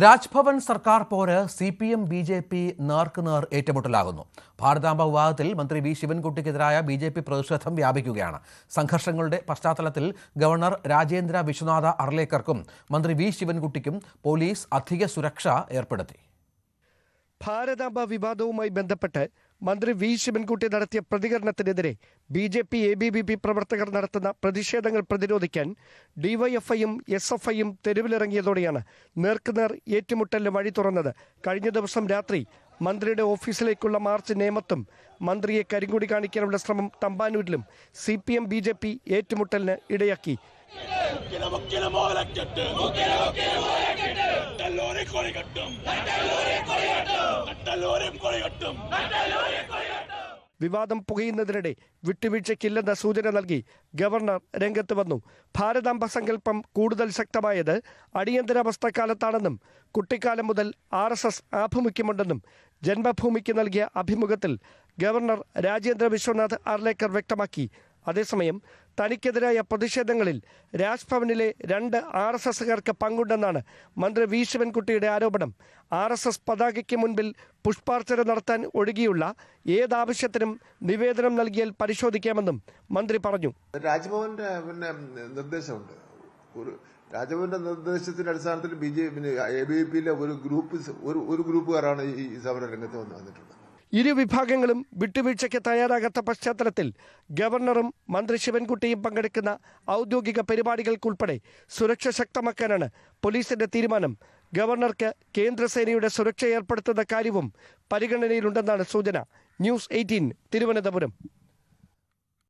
രാജ്ഭവൻ സർക്കാർ പോര് CPM BJP നേർക്കുനേർ ഏറ്റുമുട്ടലാകുന്നു. ഭാരതാംബ വിവാദത്തിൽ മന്ത്രി വി ശിവൻകുട്ടിക്കെതിരായ BJP പ്രതിഷേധം വ്യാപിക്കുകയാണ്. സംഘർഷങ്ങളുടെ പശ്ചാത്തലത്തിൽ ഗവർണർ രാജേന്ദ്ര വിശ്വനാഥ അർലേക്കർക്കും മന്ത്രി വി ശിവൻകുട്ടിക്കും പോലീസ് അധിക സുരക്ഷ ഏർപ്പെടുത്തി. ഭാരതാംബ വിവാദവുമായി ബന്ധപ്പെട്ട് മന്ത്രി വി ശിവൻകുട്ടി നടത്തിയ പ്രതികരണത്തിനെതിരെ BJP ABVP പ്രവർത്തകർ നടത്തുന്ന പ്രതിഷേധങ്ങൾ പ്രതിരോധിക്കാൻ DYFIയും SFIയും തെരുവിലിറങ്ങിയതോടെയാണ് നേർക്കുനേർ ഏറ്റുമുട്ടലിന് വഴി തുറന്നത്. കഴിഞ്ഞ ദിവസം രാത്രി മന്ത്രിയുടെ ഓഫീസിലേക്കുള്ള മാർച്ച് നേമത്തും മന്ത്രിയെ കരിങ്കൊടി കാണിക്കാനുള്ള ശ്രമം തമ്പാനൂരിലും CPM BJP ഏറ്റുമുട്ടലിന് ഇടയാക്കി. വിവാദം പുകയുന്നതിനിടെ വിട്ടുവീഴ്ചയ്ക്കില്ലെന്ന സൂചന നൽകി ഗവർണർ രംഗത്ത് വന്നു. ഭാരതാംബ സങ്കല്പം കൂടുതൽ ശക്തമായത് അടിയന്തരാവസ്ഥ കാലത്താണെന്നും കുട്ടിക്കാലം മുതൽ RSS ആഭിമുഖ്യമുണ്ടെന്നും ജന്മഭൂമിക്ക് നൽകിയ അഭിമുഖത്തിൽ ഗവർണർ രാജേന്ദ്ര വിശ്വനാഥ് അർലേക്കർ വ്യക്തമാക്കി. അതേസമയം തനിക്കെതിരായ പ്രതിഷേധങ്ങളിൽ രാജ്ഭവനിലെ 2 RSSകാർക്ക് പങ്കുണ്ടെന്നാണ് മന്ത്രി വി ശിവൻകുട്ടിയുടെ ആരോപണം. RSS പതാകയ്ക്ക് മുൻപിൽ പുഷ്പാർച്ചന നടത്താൻ ഒഴികെയുള്ള ഏതാവശ്യത്തിനും നിവേദനം നൽകിയാൽ പരിശോധിക്കാമെന്നും മന്ത്രി പറഞ്ഞു. രാജ്ഭവന്റെ നിർദ്ദേശമുണ്ട്. രാജ്ഭവന്റെ നിർദ്ദേശത്തിന്റെ അടിസ്ഥാനത്തിൽ ABVPയിലെ ഒരു ഗ്രൂപ്പുകാരാണ് ഈ സമര രംഗത്ത് വന്നിട്ടുള്ളത്. ഇരു വിഭാഗങ്ങളും വിട്ടുവീഴ്ചയ്ക്ക് തയ്യാറാകാത്ത പശ്ചാത്തലത്തിൽ ഗവർണറും മന്ത്രി ശിവൻകുട്ടിയും പങ്കെടുക്കുന്ന ഔദ്യോഗിക പരിപാടികൾക്കുൾപ്പെടെ സുരക്ഷ ശക്തമാക്കാനാണ് പോലീസിന്റെ തീരുമാനം. ഗവർണർക്ക് കേന്ദ്രസേനയുടെ സുരക്ഷ ഏർപ്പെടുത്തുന്ന കാര്യവും പരിഗണനയിലുണ്ടെന്നാണ് സൂചന. ന്യൂസ് 18 തിരുവനന്തപുരം.